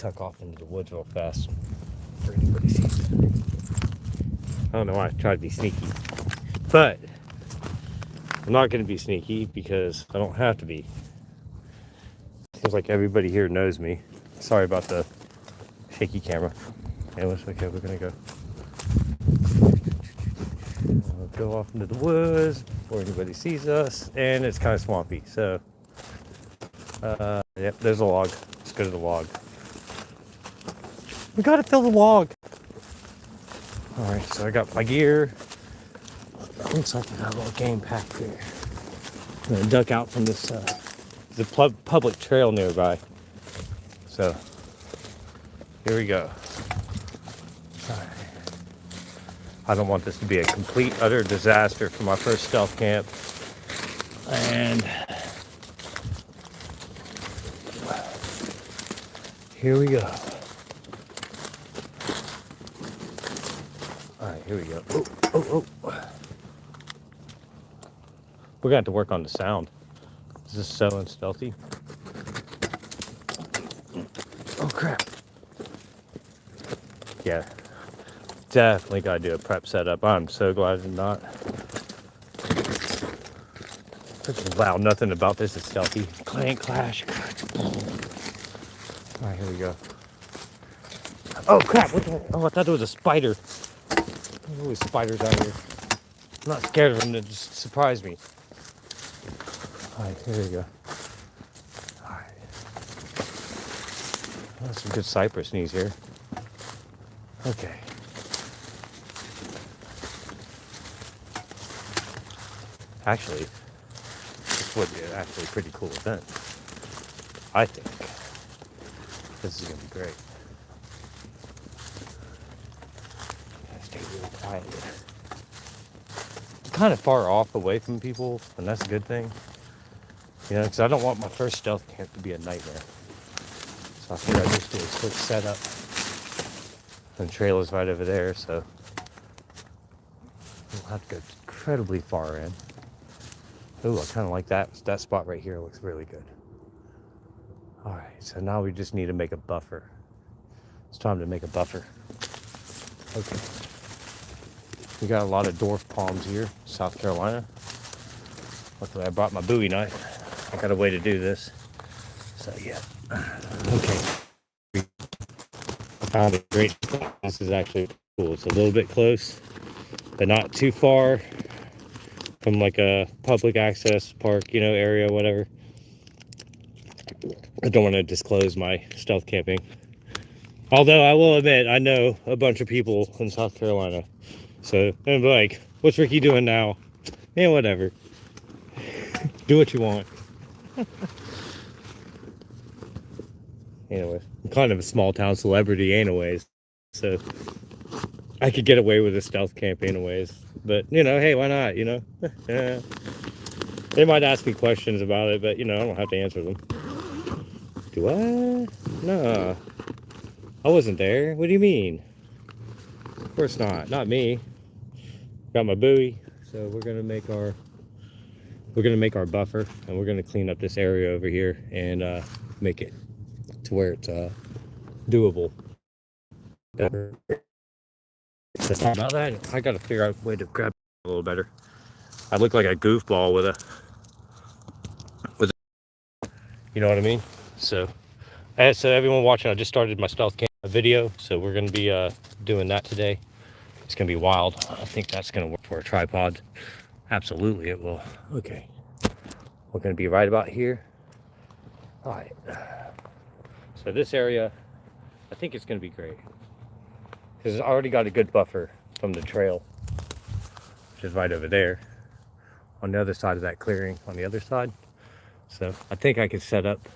tuck off into the woods real fast before anybody sees. I don't know why I tried to be sneaky, but I'm not going to be sneaky because I don't have to be. Seems like everybody here knows me. Sorry about the shaky camera. Anyways, okay, we're going to go. Go off into the woods before anybody sees us, and it's kind of swampy, so yep, there's a log. Let's go to the log. We gotta fill the log. All right, so I got my gear. Looks like I got a little game pack here. I'm gonna duck out from this the public trail nearby, so here we go. All right. I don't want this to be a complete, utter disaster for my first stealth camp. And here we go. All right, here we go. Oh. We're gonna have to work on the sound. This is so unstealthy. Oh crap. Yeah. Definitely gotta do a prep setup. I'm so glad I did not. Wow, nothing about this is stealthy. Clank, clash. Alright, here we go. Oh crap, what the? Oh, I thought it was a spider. There's always spiders out here. I'm not scared of them, they just surprise me. Alright, here we go. Alright. Oh, some good cypress knees here. Okay. Actually, this would be actually a pretty cool event. I think. This is going to be great. Stay really quiet here. I'm kind of far off away from people, and that's a good thing. You know, because I don't want my first stealth camp to be a nightmare. So I figured I'd just do a quick setup. And the trail is right over there, so we'll have to go incredibly far in. Ooh, I kind of like that. That spot right here looks really good. All right, so now we just need to make a buffer. It's time to make a buffer. Okay. We got a lot of dwarf palms here, South Carolina. Luckily, I brought my Bowie knife. I got a way to do this. So, yeah. Okay. I found a great spot. This is actually cool. It's a little bit close, but not too far from like a public access park, you know, area, whatever. I don't want to disclose my stealth camping. Although I will admit, I know a bunch of people in South Carolina. So I'm like, what's Ricky doing now? Yeah, whatever. Do what you want. Anyways, I'm kind of a small town celebrity anyways. So I could get away with a stealth camp anyways. But, you know, hey, why not, you know? Yeah. They might ask me questions about it, but, you know, I don't have to answer them. Do I? No. I wasn't there. What do you mean? Of course not. Not me. Got my Bowie. So we're going to make our buffer, and we're going to clean up this area over here and make it to where it's doable. About that, I got to figure out a way to grab it a little better. I look like a goofball with a, you know what I mean? So everyone watching, I just started my stealth camp video, so we're going to be doing that today. It's going to be wild. I think that's going to work for a tripod. Absolutely it will. Okay, we're going to be right about here. All right, so this area, I think it's going to be great because it's already got a good buffer from the trail, which is right over there on the other side of that clearing on the other side. So I think I could set up.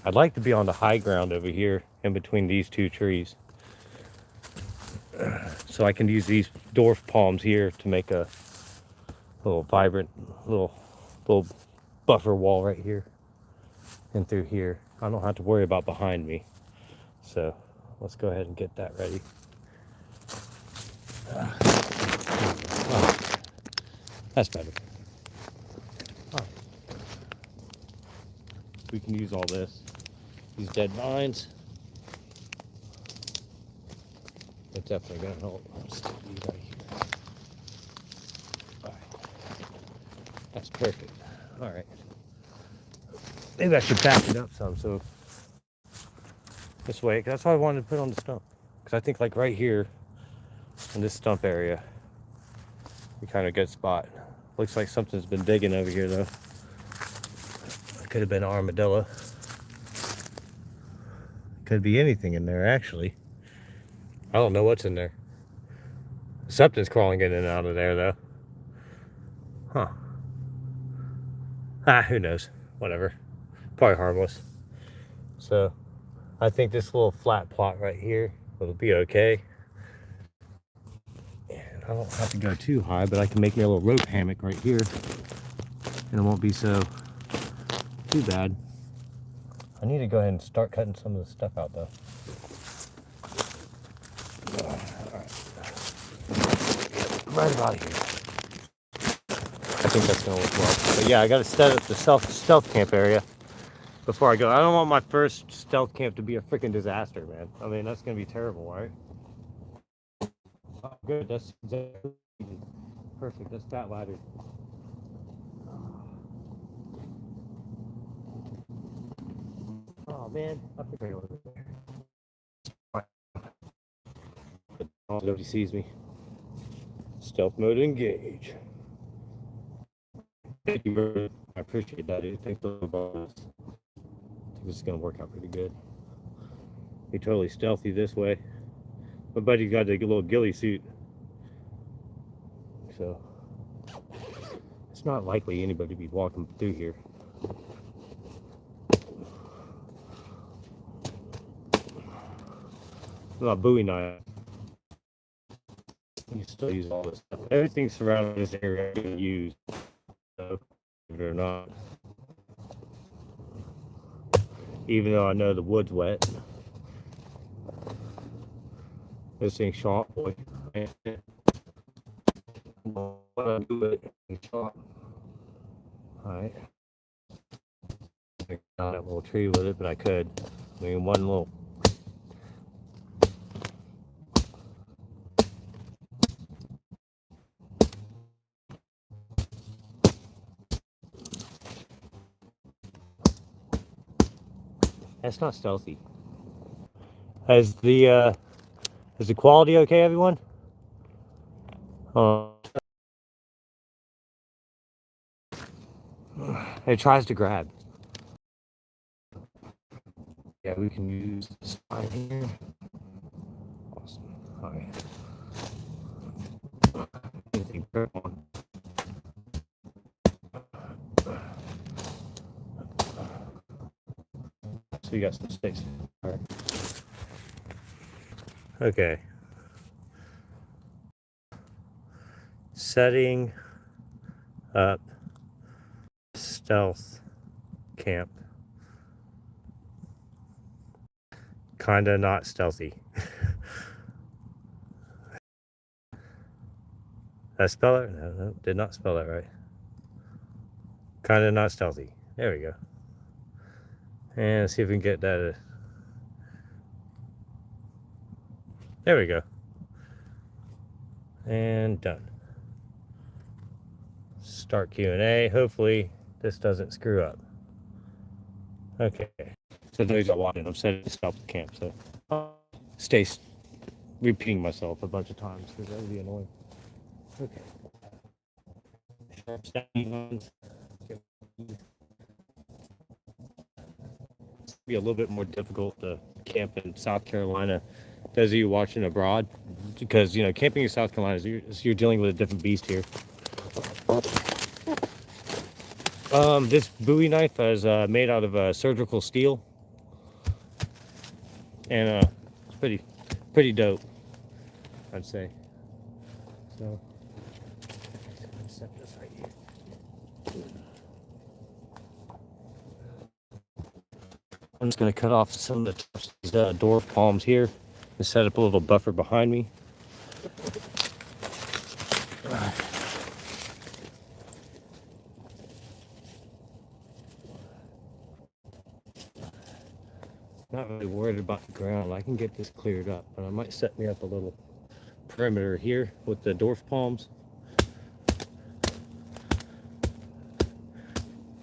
I'd like to be on the high ground over here in between these two trees. So I can use these dwarf palms here to make a little vibrant little buffer wall right here and through here. I don't have to worry about behind me. So let's go ahead and get that ready. Oh, that's better. Oh. We can use all this. these dead vines. It's definitely gonna help. Let's stick these right here. All right. That's perfect. All right. Maybe I should back it up some so this way. That's why I wanted to put on the stump. Because I think like right here in this stump area, we kind of good spot. Looks like something's been digging over here though. It could have been an armadillo. Could be anything in there actually. I don't know what's in there. Something's crawling in and out of there though. Huh. Who knows? Whatever. Probably harmless. So I think this little flat plot right here will be okay. And I don't have to go too high, but I can make me a little rope hammock right here. And it won't be so too bad. I need to go ahead and start cutting some of the stuff out though. Right about here. I think that's gonna work well. But yeah, I gotta set up the stealth camp area before I go. I don't want my first stealth camp to be a freaking disaster, man. I mean, that's gonna be terrible, right? Oh, good, that's exactly perfect. That's that ladder. Oh man, I think I go there. Nobody sees me. Stealth mode engage. Thank you very much. I appreciate that, dude. Thanks for the bonus. I think this is gonna work out pretty good. Be totally stealthy this way. My buddy's got a little ghillie suit, so it's not likely anybody to be walking through here. Not a Bowie knife. You still use all this stuff. Everything surrounding this area I'm gonna use, so believe it or not. Even though I know the wood's wet. This thing's shot, boy. What I do it shot. Alright. I got that little tree with it, but I could. I mean, one little. That's not stealthy. Is the quality okay, everyone? It tries to grab. Yeah, we can use this line here. Awesome. All right. So you got some sticks. All right. Okay. Setting up stealth camp. Kinda not stealthy. Did I spell it? No, did not spell that right. Kinda not stealthy. There we go. And let's see if we can get that. There we go. And done. Start Q&A. Hopefully this doesn't screw up. Okay. So those are watching. I'm setting to stop the camp. So I'll stay repeating myself a bunch of times because that would be annoying. Okay. It's be a little bit more difficult to camp in South Carolina. Those of you watching abroad, because you know, camping in South Carolina is you're dealing with a different beast here. This Bowie knife is made out of surgical steel, and it's pretty dope, I'd say. So set this right here. I'm just gonna cut off some of the tops of these dwarf palms here and set up a little buffer behind me. Not really worried about the ground. I can get this cleared up, but I might set me up a little perimeter here with the dwarf palms.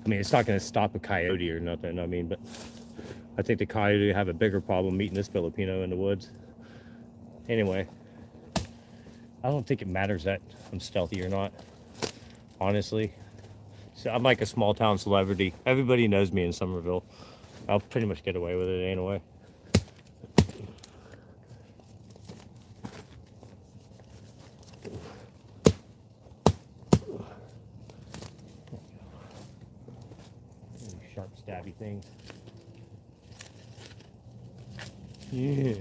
I mean, it's not going to stop a coyote or nothing. I mean, but I think the coyote have a bigger problem meeting this Filipino in the woods. Anyway, I don't think it matters that I'm stealthy or not, honestly. So I'm like a small town celebrity. Everybody knows me in Somerville. I'll pretty much get away with it anyway. Sharp, stabby things. Yeah.